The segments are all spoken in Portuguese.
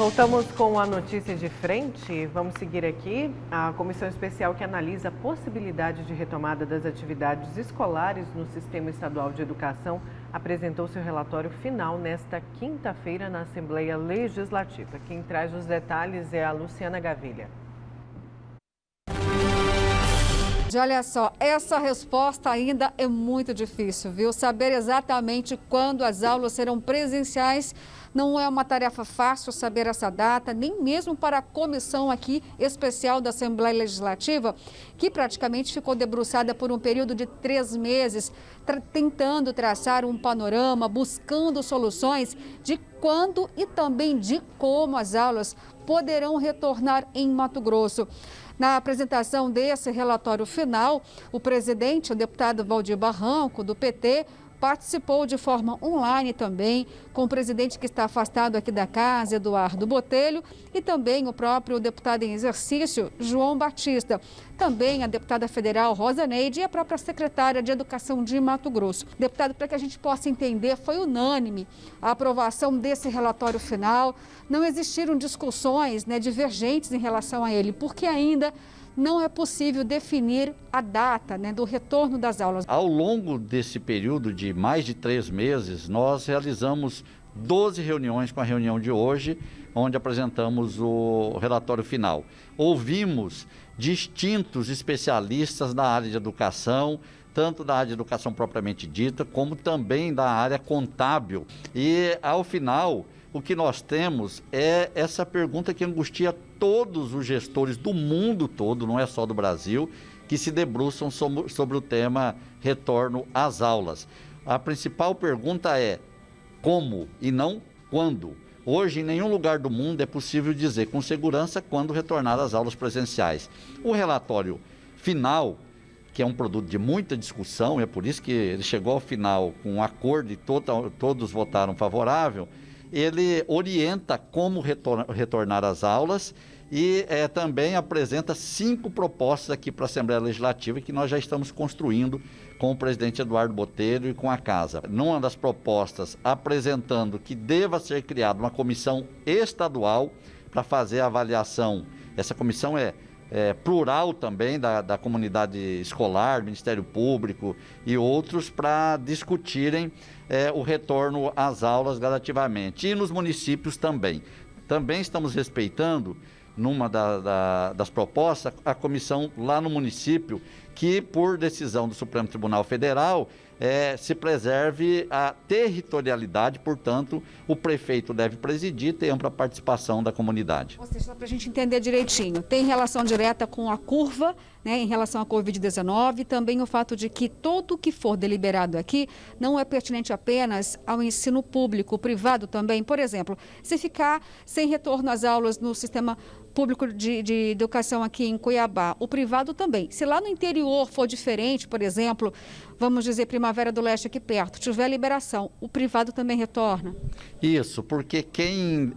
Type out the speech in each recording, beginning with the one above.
Voltamos com a notícia de frente. Vamos seguir aqui. A comissão especial que analisa a possibilidade de retomada das atividades escolares no Sistema Estadual de Educação apresentou seu relatório final nesta quinta-feira na Assembleia Legislativa. Quem traz os detalhes é a Luciana Gavilha. Olha só, essa resposta ainda é muito difícil, viu? Saber exatamente quando as aulas serão presenciais não é uma tarefa fácil saber essa data, nem mesmo para a comissão aqui especial da Assembleia Legislativa, que praticamente ficou debruçada por um período de 3 meses, tentando traçar um panorama, buscando soluções de quando e também de como as aulas poderão retornar em Mato Grosso. Na apresentação desse relatório final, o presidente, o deputado Valdir Barranco, do PT, participou de forma online também, com o presidente que está afastado aqui da casa, Eduardo Botelho, e também o próprio deputado em exercício, João Batista. Também a deputada federal Rosa Neide e a própria secretária de Educação de Mato Grosso. Deputado, para que a gente possa entender, foi unânime a aprovação desse relatório final. Não existiram discussões, divergentes em relação a ele, porque ainda não é possível definir a data do retorno das aulas. Ao longo desse período de mais de 3 meses, nós realizamos 12 reuniões com a reunião de hoje, onde apresentamos o relatório final. Ouvimos distintos especialistas da área de educação, tanto da área de educação propriamente dita, como também da área contábil. E, ao final, o que nós temos é essa pergunta que angustia todos os gestores do mundo todo, não é só do Brasil, que se debruçam sobre o tema retorno às aulas. A principal pergunta é como e não quando. Hoje, em nenhum lugar do mundo é possível dizer com segurança quando retornar às aulas presenciais. O relatório final, que é um produto de muita discussão, é por isso que ele chegou ao final com um acordo e todos votaram favorável, ele orienta como retornar às aulas e também apresenta 5 propostas aqui para a Assembleia Legislativa que nós já estamos construindo com o presidente Eduardo Botelho e com a Casa. Numa das propostas, apresentando que deva ser criada uma comissão estadual para fazer a avaliação. Essa comissão é plural também da comunidade escolar, Ministério Público e outros, para discutirem o retorno às aulas gradativamente. E nos municípios também. Também estamos respeitando, numa das propostas, a comissão lá no município, que por decisão do Supremo Tribunal Federal se preserve a territorialidade, portanto, o prefeito deve presidir e ter ampla participação da comunidade. Ou seja, para a gente entender direitinho, tem relação direta com a curva, em relação à Covid-19, também o fato de que tudo que for deliberado aqui não é pertinente apenas ao ensino público, o privado também. Por exemplo, se ficar sem retorno às aulas no sistema público de educação aqui em Cuiabá, o privado também. Se lá no interior for diferente, por exemplo, vamos dizer Primavera do Leste aqui perto, tiver liberação, o privado também retorna? Isso, porque quem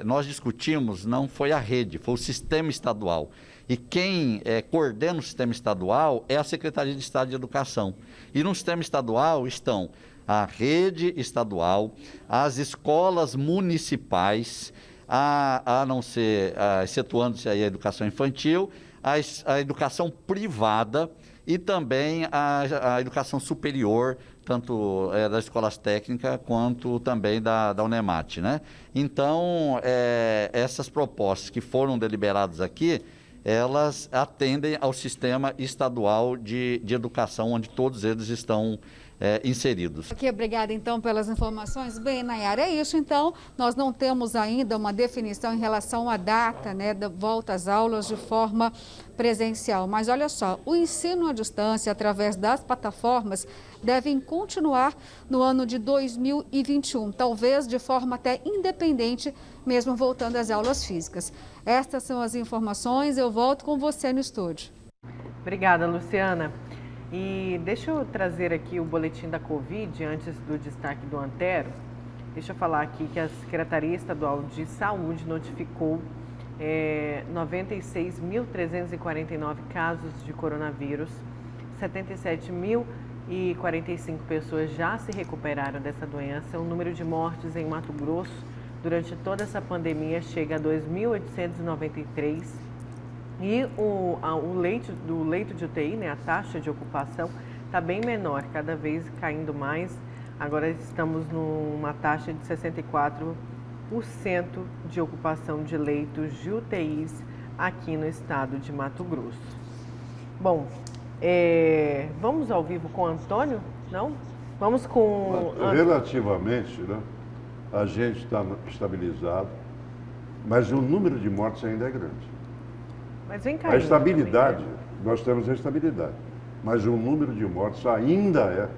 nós discutimos não foi a rede, foi o sistema estadual. E quem coordena o sistema estadual é a Secretaria de Estado de Educação. E no sistema estadual estão a rede estadual, as escolas municipais, a não ser, excetuando-se aí a educação infantil, a educação privada e também a educação superior, tanto das escolas técnicas quanto também da Unemat, né? Então, essas propostas que foram deliberadas aqui, elas atendem ao sistema estadual de educação, onde todos eles estão inseridos. Ok, obrigada então pelas informações. Bem, Nayara, é isso então. Nós não temos ainda uma definição em relação à data da volta às aulas de forma presencial. Mas olha só, o ensino à distância através das plataformas devem continuar no ano de 2021, talvez de forma até independente, mesmo voltando às aulas físicas. Estas são as informações, eu volto com você no estúdio. Obrigada, Luciana. E deixa eu trazer aqui o boletim da Covid antes do destaque do Antero. Deixa eu falar aqui que a Secretaria Estadual de Saúde notificou 96.349 casos de coronavírus, 77.045 pessoas já se recuperaram dessa doença. O número de mortes em Mato Grosso durante toda essa pandemia chega a 2.893 e o leito de UTI, né, a taxa de ocupação, está bem menor, cada vez caindo mais. Agora estamos numa taxa de 64% de ocupação de leitos de UTIs aqui no estado de Mato Grosso. Bom, vamos ao vivo com o Antônio? Não? Vamos com... Relativamente, né, a gente está estabilizado, mas o número de mortes ainda é grande. Mas vem A estabilidade, também, né? nós temos a estabilidade, mas o número de mortes ainda é,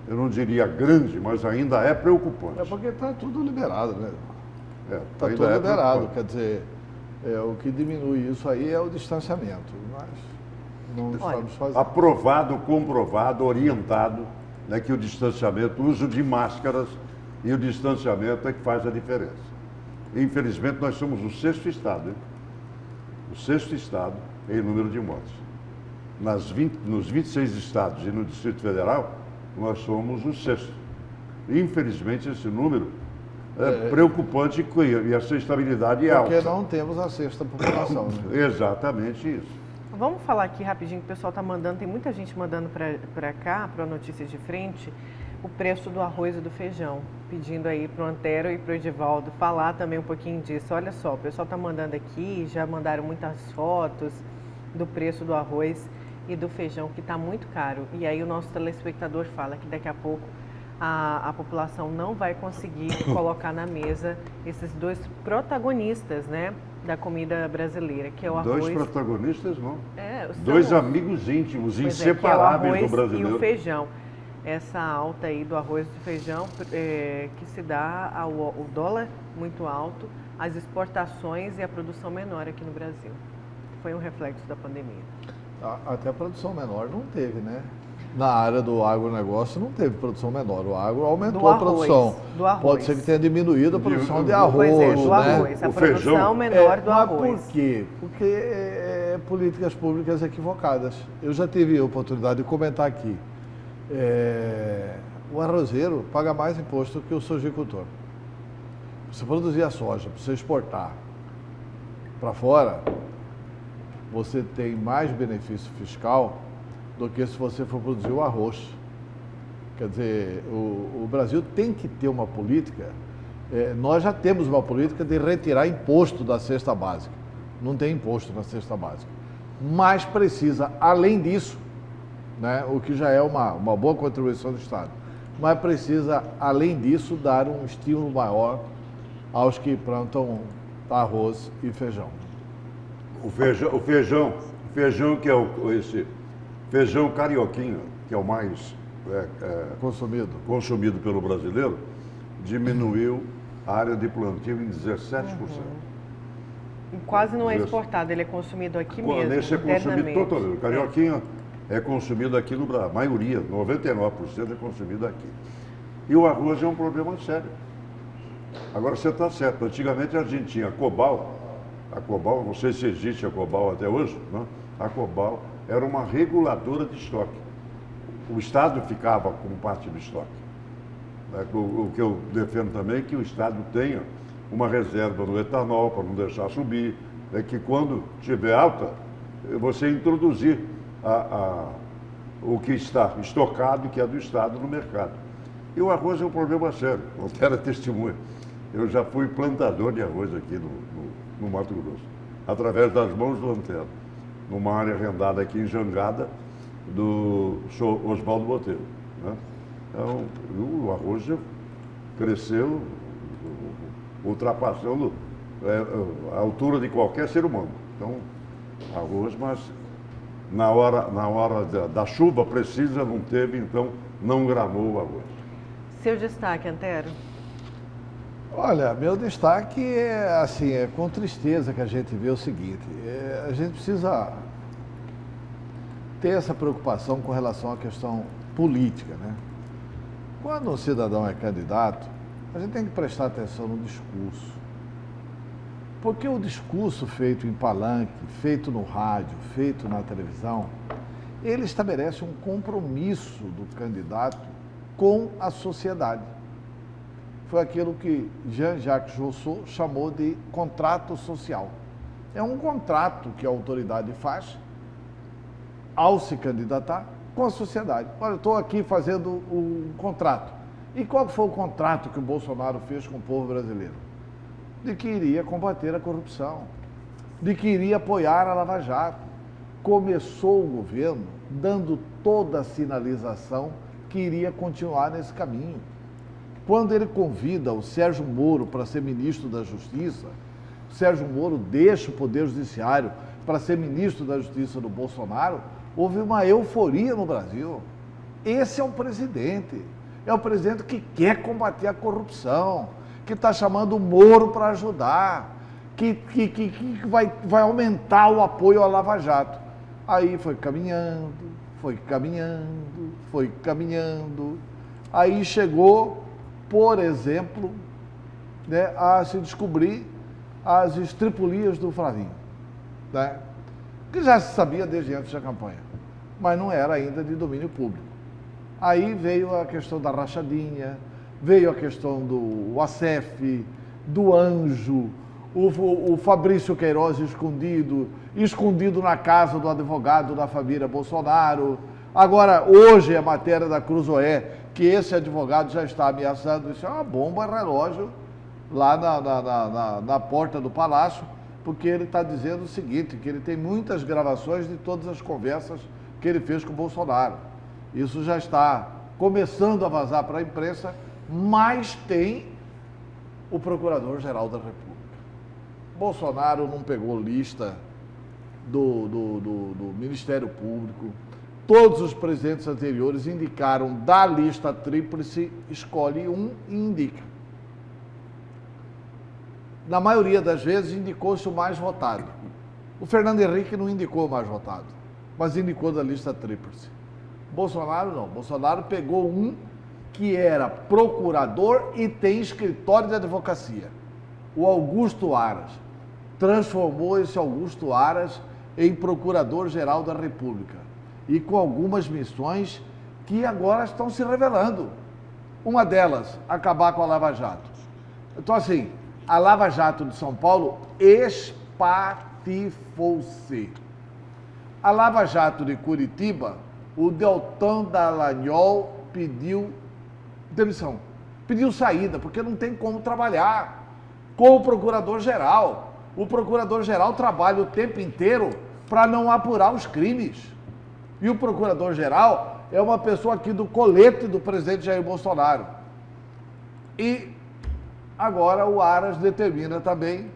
eu não diria grande, mas ainda é preocupante. É porque está tudo liberado, né? Está ainda tudo liberado, preocupante. quer dizer, o que diminui isso aí é o distanciamento, mas não estamos fazendo. Aprovado, comprovado, orientado, né, que o distanciamento, o uso de máscaras e o distanciamento é que faz a diferença. Infelizmente, nós somos o 6º estado, hein? O 6º estado em número de mortes. Nos 26 estados e no Distrito Federal, nós somos o 6º. Infelizmente, esse número é preocupante e essa estabilidade é alta. Porque não temos a 6ª população. Né? Exatamente isso. Vamos falar aqui rapidinho, que o pessoal está mandando, tem muita gente mandando para cá, para a Notícias de Frente, o preço do arroz e do feijão, pedindo aí para o Antero e para o Edivaldo falar também um pouquinho disso. Olha só, o pessoal está mandando aqui, já mandaram muitas fotos do preço do arroz e do feijão, que está muito caro. E aí o nosso telespectador fala que daqui a pouco a população não vai conseguir colocar na mesa esses dois protagonistas, né, da comida brasileira, que é o arroz... Dois protagonistas, não? são dois amigos íntimos, inseparáveis que é o do arroz brasileiro. e o feijão. Essa alta aí do arroz e do feijão que se dá ao dólar muito alto, as exportações e a produção menor aqui no Brasil. Foi um reflexo da pandemia. Até a produção menor não teve, né? Na área do agronegócio não teve produção menor. O agro aumentou a produção. Do arroz. Pode ser que tenha diminuído a produção de arroz, Pois é, do né? arroz. A O produção feijão. menor do mas arroz. por quê? Porque políticas públicas equivocadas. Eu já tive a oportunidade de comentar aqui. O arrozeiro paga mais imposto que o sojicultor. Você produzir a soja, para você exportar para fora, você tem mais benefício fiscal do que se você for produzir o arroz. Quer dizer, o Brasil tem que ter uma política, nós já temos uma política de retirar imposto da cesta básica. Não tem imposto na cesta básica. Mas precisa, além disso, né, o que já é uma boa contribuição do Estado, mas precisa, além disso, dar um estímulo maior aos que plantam arroz e feijão. O feijão que é esse feijão carioquinho, que é o mais consumido pelo brasileiro, diminuiu a área de plantio em 17%. E quase não é exportado, ele é consumido aqui mesmo, Esse é consumido internamente. totalmente. O carioquinho é consumido aqui no Brasil, a maioria, 99% é consumido aqui. E o arroz é um problema sério. Agora você está certo, antigamente a gente tinha a Cobal, não sei se existe a Cobal até hoje, né? A Cobal era uma reguladora de estoque. O Estado ficava com parte do estoque. O que eu defendo também é que o Estado tenha uma reserva no etanol para não deixar subir, que quando tiver alta, você introduzir o que está estocado, que é do Estado, no mercado. E o arroz é um problema sério, não quero testemunha. Eu já fui plantador de arroz aqui no Mato Grosso, através das mãos do Antero, numa área arrendada aqui em Jangada, do Oswaldo Botelho, né? Então, o arroz já cresceu, ultrapassando a altura de qualquer ser humano. Então, arroz, mas na hora da chuva precisa, não teve, então não gramou o arroz. Seu destaque, Antero? Olha, meu destaque é com tristeza que a gente vê o seguinte, a gente precisa ter essa preocupação com relação à questão política, né? Quando um cidadão é candidato, a gente tem que prestar atenção no discurso. Porque o discurso feito em palanque, feito no rádio, feito na televisão, ele estabelece um compromisso do candidato com a sociedade. foi aquilo que Jean-Jacques Rousseau chamou de contrato social. É um contrato que a autoridade faz ao se candidatar com a sociedade. Olha, eu estou aqui fazendo um contrato. E qual foi o contrato que o Bolsonaro fez com o povo brasileiro? De que iria combater a corrupção, de que iria apoiar a Lava Jato. Começou o governo dando toda a sinalização que iria continuar nesse caminho. Quando ele convida o Sérgio Moro para ser ministro da Justiça, o Sérgio Moro deixa o Poder Judiciário para ser ministro da Justiça do Bolsonaro, houve uma euforia no Brasil. Esse é o presidente que quer combater a corrupção, que está chamando o Moro para ajudar, que vai aumentar o apoio à Lava Jato. Aí foi caminhando, aí chegou, por exemplo, né, a se descobrir as estripulias do Flavinho, né, que já se sabia desde antes da campanha, mas não era ainda de domínio público. Aí veio a questão da rachadinha, veio a questão do ACEF, do Anjo, o Fabrício Queiroz escondido na casa do advogado da família Bolsonaro. Agora, hoje, a matéria da Cruzoé, que esse advogado já está ameaçando, isso é uma bomba relógio lá na porta do Palácio, porque ele está dizendo o seguinte, que ele tem muitas gravações de todas as conversas que ele fez com o Bolsonaro. Isso já está começando a vazar para a imprensa, mas tem o Procurador-Geral da República. Bolsonaro não pegou lista do Ministério Público. Todos os presidentes anteriores indicaram da lista tríplice, escolhe um e indica. Na maioria das vezes, indicou-se o mais votado. O Fernando Henrique não indicou o mais votado, mas indicou da lista tríplice. Bolsonaro não. Bolsonaro pegou um que era procurador e tem escritório de advocacia. O Augusto Aras. Transformou esse Augusto Aras em Procurador-Geral da República. E com algumas missões que agora estão se revelando. Uma delas, acabar com a Lava Jato. Então, assim, a Lava Jato de São Paulo espatifou-se. A Lava Jato de Curitiba, o Deltan Dallagnol pediu demissão, pediu saída, porque não tem como trabalhar com o Procurador-Geral. O Procurador-Geral trabalha o tempo inteiro para não apurar os crimes. E o Procurador-Geral é uma pessoa aqui do colete do presidente Jair Bolsonaro. E agora o Aras determina também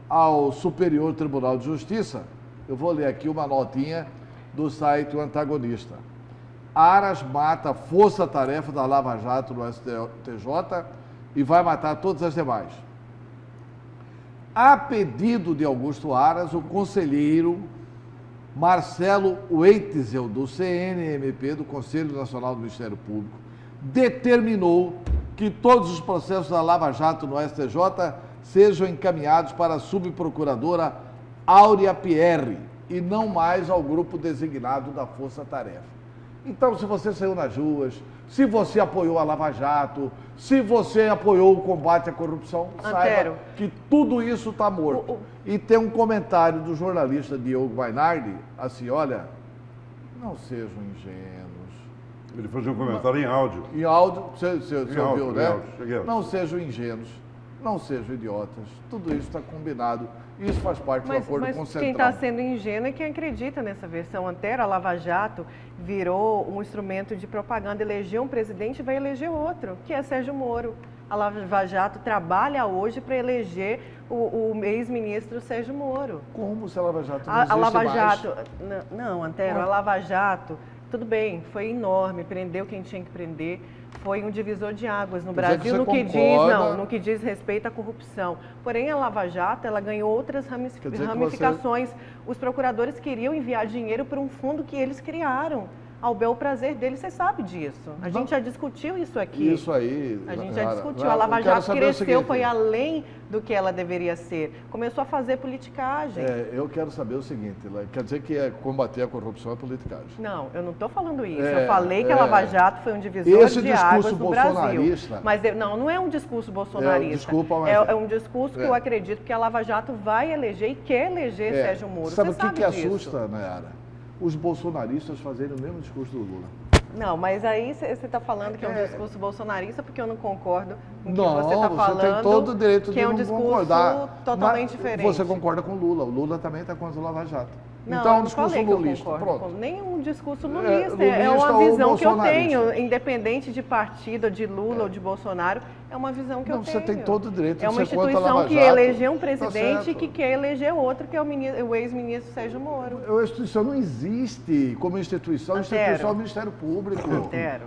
ao Superior Tribunal de Justiça, eu vou ler aqui uma notinha do site O Antagonista. Aras mata a força-tarefa da Lava Jato no STJ e vai matar todas as demais. A pedido de Augusto Aras, o conselheiro Marcelo Weitzel, do CNMP, do Conselho Nacional do Ministério Público, determinou que todos os processos da Lava Jato no STJ sejam encaminhados para a subprocuradora Áurea Pierre e não mais ao grupo designado da Força Tarefa. Então, se você saiu nas ruas, se você apoiou a Lava Jato, se você apoiou o combate à corrupção, saiba que tudo isso está morto. E tem um comentário do jornalista Diogo Mainardi, assim, olha, não sejam ingênuos. Ele fez um comentário em áudio. Em áudio, você ouviu, né? Áudio. Não sejam ingênuos, não sejam idiotas, tudo isso está combinado. Isso faz parte do acordo com o Centrão. Quem está sendo ingênuo é quem acredita nessa versão. Antero, a Lava Jato virou um instrumento de propaganda, elegeu um presidente e vai eleger outro, que é Sérgio Moro. A Lava Jato trabalha hoje para eleger o ex-ministro Sérgio Moro. Como se a Lava Jato não existe a Lava mais? Jato, não, Antero, a Lava Jato, tudo bem, foi enorme, prendeu quem tinha que prender. Foi um divisor de águas no Brasil no que diz respeito à corrupção. Porém, a Lava Jato, ela ganhou outras ramificações. Os procuradores queriam enviar dinheiro para um fundo que eles criaram. ao bel prazer dele, você sabe disso. A gente já discutiu isso aqui. Isso aí... A gente já discutiu. A Lava Jato cresceu, foi além do que ela deveria ser. Começou a fazer politicagem. Eu quero saber o seguinte, quer dizer que combater a corrupção é politicagem? Não, eu não estou falando isso. Eu falei que a Lava Jato foi um divisor de águas no Brasil. Mas não é um discurso bolsonarista. Desculpa, mas é um discurso que eu acredito que a Lava Jato vai eleger e quer eleger Sérgio Moro. Sabe o que disso? Assusta, Nayara? Os bolsonaristas fazerem o mesmo discurso do Lula. Não, mas aí você está falando que é um discurso bolsonarista porque eu não concordo com o que você está falando. Você tem todo o direito de não concordar. discurso totalmente diferente. Você concorda com o Lula. O Lula também está contra o Lava Jato. Não, então, eu não falei que eu concordo com nenhum discurso lulista. É uma visão que eu tenho, independente de partido, de Lula ou de Bolsonaro, é uma visão que eu tenho. Você tem todo o direito de ser contra a Lava Jato. É uma instituição que elegeu um presidente e que quer eleger outro, que é o ex-ministro Sérgio Moro. A instituição não existe como instituição. A instituição é o Ministério Público.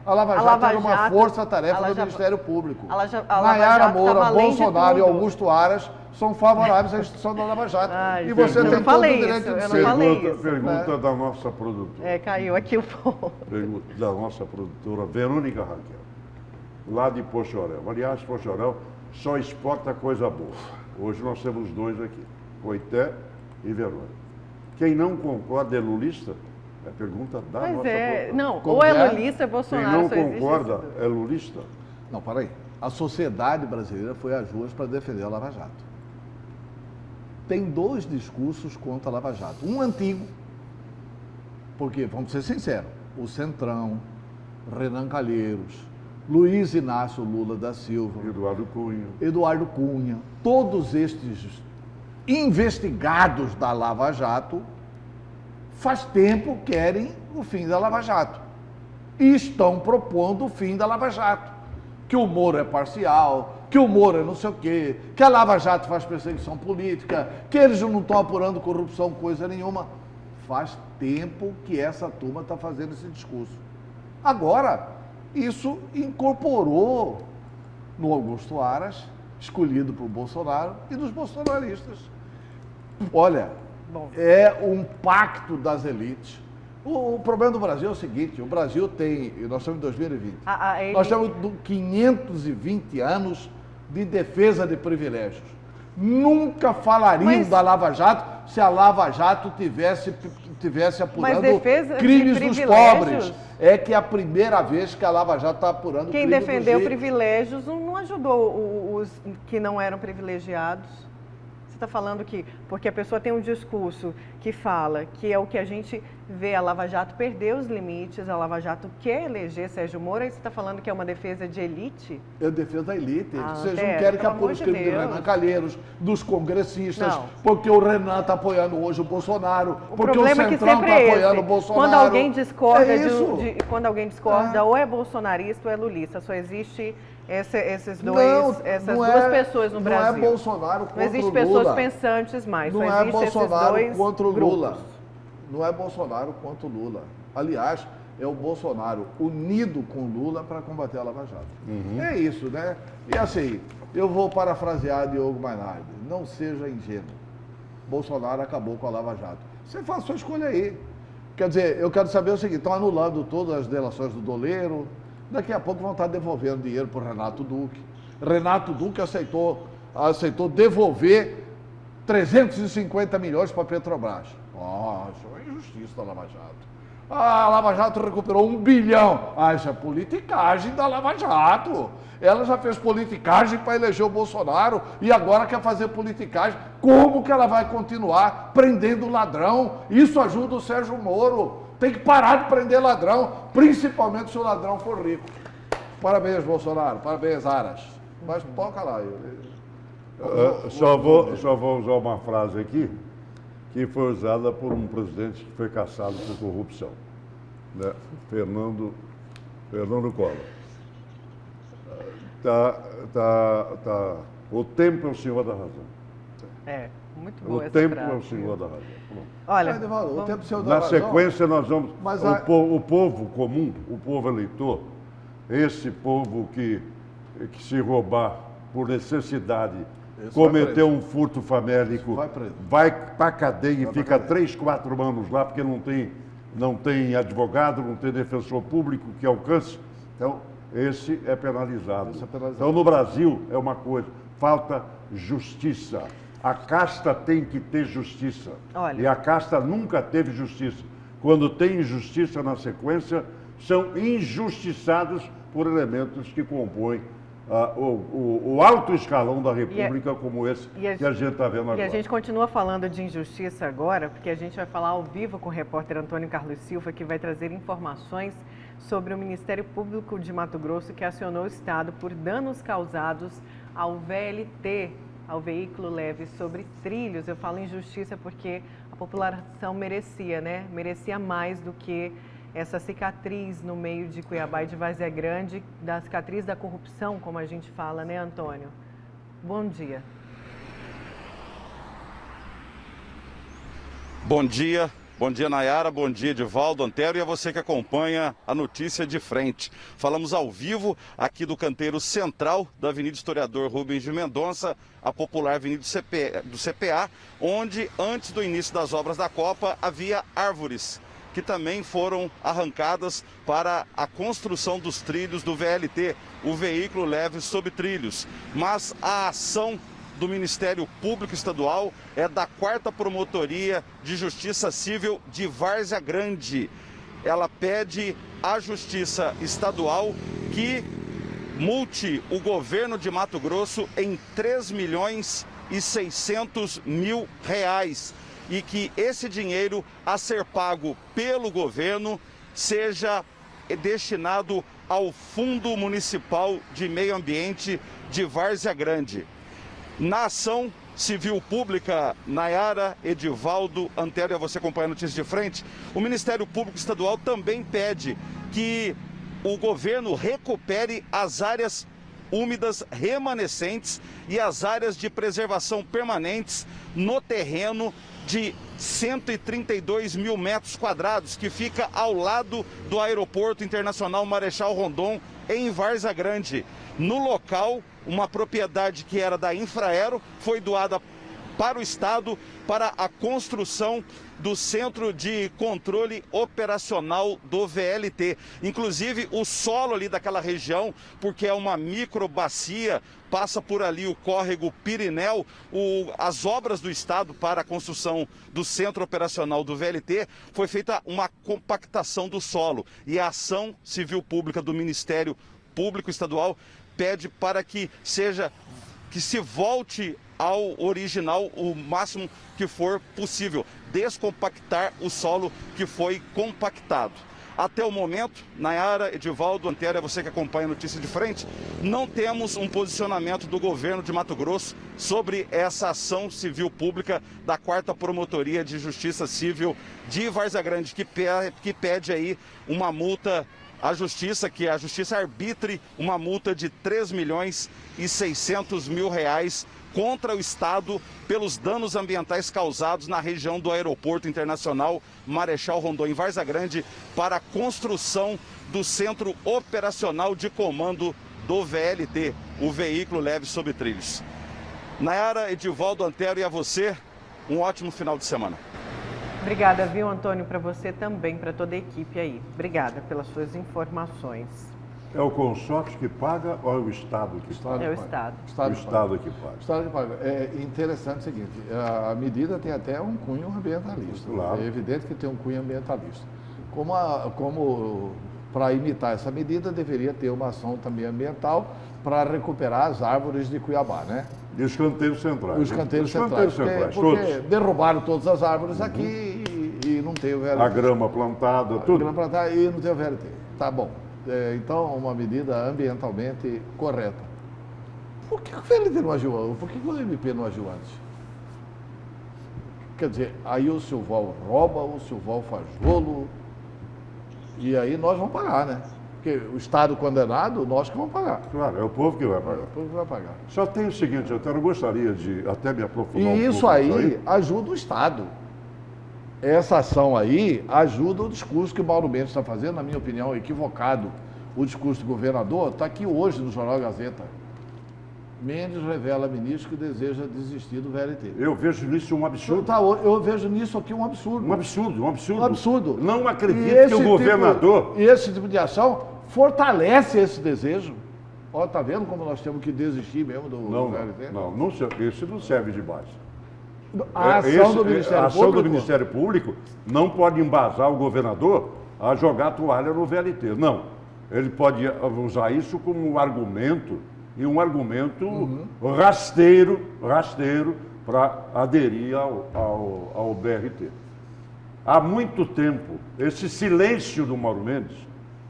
A Lava Jato era uma força-tarefa do Ministério Público. Nayara Moura, Bolsonaro e Augusto Aras são favoráveis à instituição da Lava Jato. Ai, e você tem todo o direito de ser. Pergunta da nossa produtora. Caiu aqui o fogo. Pergunta da nossa produtora, Verônica Raquel, lá de Pochorel. Aliás, Pochorel só exporta coisa boa. Hoje nós temos dois aqui, Coité e Verônica. Quem não concorda é lulista? É pergunta da nossa produtora. Não, ou é lulista, é Bolsonaro. Quem não concorda é lulista? Não, peraí. A sociedade brasileira foi às ruas para defender a Lava Jato. Tem dois discursos contra a Lava Jato. Um antigo, porque, vamos ser sinceros, o Centrão, Renan Calheiros, Luiz Inácio Lula da Silva, Eduardo Cunha, todos estes investigados da Lava Jato, faz tempo querem o fim da Lava Jato. E estão propondo o fim da Lava Jato. Que o Moro é parcial, que o Moro é não sei o quê, que a Lava Jato faz perseguição política, que eles não estão apurando corrupção, coisa nenhuma. Faz tempo que essa turma está fazendo esse discurso. Agora, isso incorporou no Augusto Aras, escolhido por Bolsonaro, e dos bolsonaristas. Olha, é um pacto das elites. O problema do Brasil é o seguinte, o Brasil tem, nós estamos em 2020, nós temos 520 anos de defesa de privilégios. Nunca falariam da Lava Jato se a Lava Jato tivesse apurando crimes dos pobres. É que é a primeira vez que a Lava Jato está apurando crimes dos ricos. Quem defendeu privilégios não ajudou os que não eram privilegiados. Você está falando que, porque a pessoa tem um discurso que fala que é o que a gente vê, a Lava Jato perdeu os limites, a Lava Jato quer eleger Sérgio Moro, aí você está falando que é uma defesa de elite? Eu defendo a elite. Vocês não querem que apure os crimes de Renan Calheiros, dos congressistas, porque o Renan está apoiando hoje o Bolsonaro, porque o Centrão está apoiando o Bolsonaro. Quando alguém discorda, quando alguém discorda ou é bolsonarista ou é lulista, só existe... essas duas pessoas no Brasil. Não é Bolsonaro contra o Lula. Não existe pessoas pensantes mais. Não é Bolsonaro contra o Lula. Não é Bolsonaro contra o Lula. Aliás, é o Bolsonaro unido com o Lula para combater a Lava Jato. É isso, né? E assim, eu vou parafrasear Diogo Mainardi. Não seja ingênuo. Bolsonaro acabou com a Lava Jato. Você faz a sua escolha aí. Quer dizer, eu quero saber o seguinte, estão anulando todas as delações do Doleiro. Daqui a pouco vão estar devolvendo dinheiro para o Renato Duque. Renato Duque aceitou devolver 350 milhões para a Petrobras. Isso é injustiça da Lava Jato. A Lava Jato recuperou 1 bilhão. Isso é politicagem da Lava Jato. Ela já fez politicagem para eleger o Bolsonaro e agora quer fazer politicagem. Como que ela vai continuar prendendo ladrão? Isso ajuda o Sérgio Moro. Tem que parar de prender ladrão, principalmente se o ladrão for rico. Parabéns, Bolsonaro. Parabéns, Aras. Mas toca lá. Só vou usar uma frase aqui, que foi usada por um presidente que foi caçado por corrupção, né? Fernando Collor. O tempo é o senhor da razão. Muito boa essa frase. O tempo é o senhor da razão. Olha, o tempo é o senhor da razão. razão. Na sequência nós vamos... O povo comum, o povo eleitor, esse povo que se roubar por necessidade, cometeu um furto famélico, vai para a cadeia e fica 3, 4 anos lá porque não tem não tem advogado, não tem defensor público que alcance. Então, esse é penalizado. Então, no Brasil, é uma coisa, falta justiça. A casta tem que ter justiça. Olha. E a casta nunca teve justiça. Quando tem injustiça na sequência, são injustiçados por elementos que compõem o alto escalão da República, como esse que a gente está vendo agora. E a gente continua falando de injustiça agora, porque a gente vai falar ao vivo com o repórter Antônio Carlos Silva, que vai trazer informações sobre o Ministério Público de Mato Grosso, que acionou o Estado por danos causados ao VLT, ao veículo leve sobre trilhos. Eu falo injustiça porque a população merecia, né? Merecia mais do que essa cicatriz no meio de Cuiabá e de Várzea Grande, da cicatriz da corrupção, como a gente fala, né, Antônio? Bom dia. Bom dia. Bom dia, Nayara. Bom dia, Edivaldo, Antero e a você que acompanha a notícia de frente. Falamos ao vivo aqui do canteiro central da Avenida Historiador Rubens de Mendonça, a popular Avenida do CPA, onde antes do início das obras da Copa havia árvores que também foram arrancadas para a construção dos trilhos do VLT, o veículo leve sobre trilhos. Mas a ação do Ministério Público Estadual é da 4ª Promotoria de Justiça Civil de Várzea Grande. Ela pede à Justiça Estadual que multe o governo de Mato Grosso em R$3.600.000 e que esse dinheiro a ser pago pelo governo seja destinado ao Fundo Municipal de Meio Ambiente de Várzea Grande. Na ação civil pública, Nayara, Edivaldo, Antero e a você acompanha a notícia de frente, o Ministério Público Estadual também pede que o governo recupere as áreas úmidas remanescentes e as áreas de preservação permanentes no terreno de 132 mil metros quadrados, que fica ao lado do Aeroporto Internacional Marechal Rondon, em Várzea Grande. No local, uma propriedade que era da Infraero foi doada para o Estado para a construção do Centro de Controle Operacional do VLT. Inclusive, o solo ali daquela região, porque é uma microbacia, passa por ali o córrego Pirineu, as obras do Estado para a construção do Centro Operacional do VLT, foi feita uma compactação do solo. E a ação civil pública do Ministério Público Estadual pede para que se volte ao original o máximo que for possível, descompactar o solo que foi compactado. Até o momento, Nayara, Edivaldo, Antero, é você que acompanha a notícia de frente, não temos um posicionamento do governo de Mato Grosso sobre essa ação civil pública da 4ª Promotoria de Justiça Civil de Várzea Grande, que pede aí uma multa à Justiça, que a Justiça arbitre uma multa de R$3.600.000 contra o Estado pelos danos ambientais causados na região do Aeroporto Internacional Marechal Rondon, em Várzea Grande, para a construção do Centro Operacional de Comando do VLT, o veículo leve sobre trilhos. Nayara, Edivaldo, Antero e a você, um ótimo final de semana. Obrigada, viu, Antônio, para você também, para toda a equipe aí. Obrigada pelas suas informações. É o consórcio que paga ou é o Estado que paga? É o Estado. O Estado que paga. O Estado que paga. É interessante o seguinte, a medida tem até um cunho ambientalista. Claro. É evidente que tem um cunho ambientalista. Como para imitar essa medida, deveria ter uma ação também ambiental para recuperar as árvores de Cuiabá, né? E os canteiros centrais. Os canteiros centrais. Porque derrubaram todas as árvores aqui e não tem o VLT. A grama plantada, tudo. A grama plantada e não tem o VLT. Tá bom. Então, uma medida ambientalmente correta. Por que o VLT não agiu antes? Por que o MP não agiu antes? Quer dizer, aí o Silval rouba, o Silval faz rolo, e aí nós vamos pagar, né? Porque o Estado condenado, nós que vamos pagar. Claro, é o povo que vai pagar. O povo que vai pagar. Só tem o seguinte, eu gostaria de até me aprofundar um pouco. E isso aí ajuda o Estado. Essa ação aí ajuda o discurso que o Mauro Mendes está fazendo, na minha opinião, equivocado. O discurso do governador está aqui hoje no Jornal Gazeta. Mendes revela a ministro que deseja desistir do VLT. Eu vejo nisso um absurdo. Eu vejo nisso aqui um absurdo. Um absurdo, um absurdo. Um absurdo. Não acredito que o governador... E esse tipo de ação fortalece esse desejo. Ó, tá vendo como nós temos que desistir mesmo do VLT? Não, isso não serve de base. A ação do Ministério Público... A ação do Ministério Público não pode embasar o governador a jogar a toalha no VLT. Não. Ele pode usar isso como um argumento, e um argumento rasteiro para aderir ao BRT. Há muito tempo, esse silêncio do Mauro Mendes,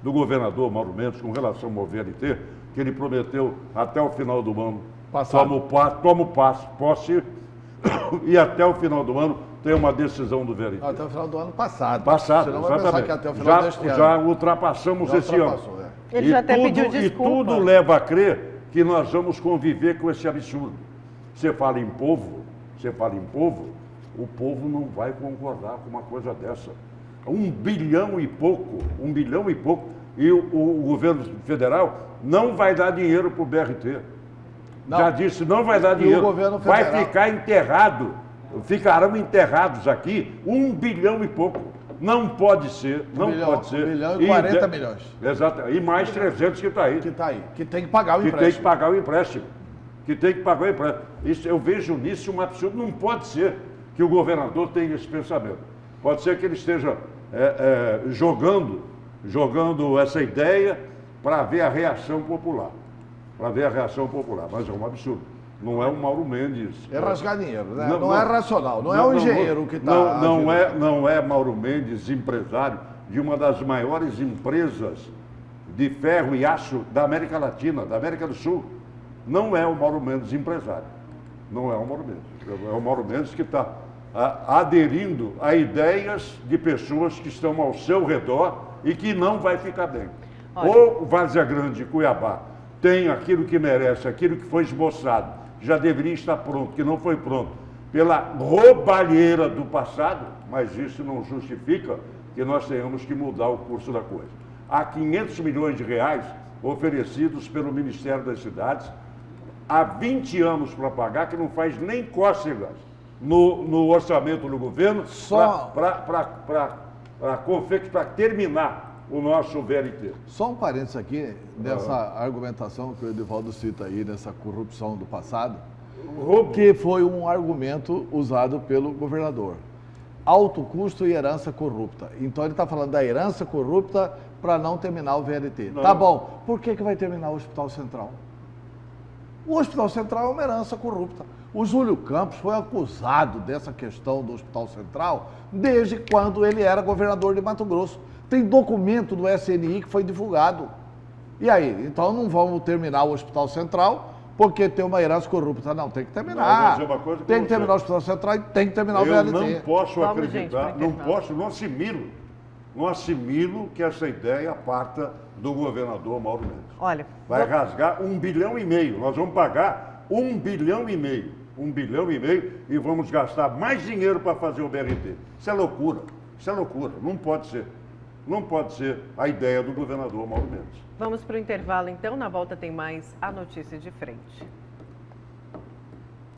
do governador Mauro Mendes, com relação ao VLT, que ele prometeu até o final do ano, tomo posse e até o final do ano tem uma decisão do VLT. Até o final do ano passado. Você não vai pensar que até o final deste ano. Já ultrapassamos esse ano. Ele já até pediu desculpa. E tudo leva a crer que nós vamos conviver com esse absurdo. Você fala em povo, o povo não vai concordar com uma coisa dessa. 1 bilhão e pouco, e o governo federal não vai dar dinheiro para o BRT. Não. Já disse, não vai dar dinheiro. Vai ficar enterrado, ficarão enterrados aqui 1 bilhão e pouco. Não pode ser, não pode ser. 1 bilhão e 40 milhões. Exato, e mais 300 que está aí. Que tem que pagar o empréstimo. Que tem que pagar o empréstimo. Isso, eu vejo nisso um absurdo. Não pode ser que o governador tenha esse pensamento. Pode ser que ele esteja jogando essa ideia para ver a reação popular. Mas é um absurdo. Não é o Mauro Mendes. É rasgar dinheiro, né? Não é racional, não é o engenheiro que está... Não é Mauro Mendes, empresário de uma das maiores empresas de ferro e aço da América Latina, da América do Sul. Não é o Mauro Mendes empresário. Não é o Mauro Mendes. É o Mauro Mendes que está aderindo a ideias de pessoas que estão ao seu redor e que não vai ficar bem. Olha. Ou Várzea Grande, Cuiabá, tem aquilo que merece, aquilo que foi esboçado, já deveria estar pronto, que não foi pronto, pela roubalheira do passado, mas isso não justifica que nós tenhamos que mudar o curso da coisa. Há 500 milhões de reais oferecidos pelo Ministério das Cidades, há 20 anos para pagar, que não faz nem cócegas no orçamento do governo para terminar o nosso VLT. Só um parênteses aqui, nessa argumentação que o Edivaldo cita aí, nessa corrupção do passado, que foi um argumento usado pelo governador. Alto custo e herança corrupta. Então ele está falando da herança corrupta para não terminar o VLT. Não. Tá bom, por que vai terminar o Hospital Central? O Hospital Central é uma herança corrupta. O Júlio Campos foi acusado dessa questão do Hospital Central desde quando ele era governador de Mato Grosso. Tem documento do SNI que foi divulgado. E aí? Então não vamos terminar o Hospital Central porque tem uma herança corrupta. Não, tem que terminar. Tem que terminar o Hospital Central e tem que terminar o VLT. Eu não posso acreditar, não assimilo que essa ideia parta do governador Mauro Mendes. Olha, vai rasgar 1,5 bilhão. Nós vamos pagar 1,5 bilhão. 1,5 bilhão e vamos gastar mais dinheiro para fazer o BRT. Isso é loucura. Não pode ser. Não pode ser a ideia do governador Mauro Mendes. Vamos para o intervalo, então. Na volta tem mais A Notícia de Frente.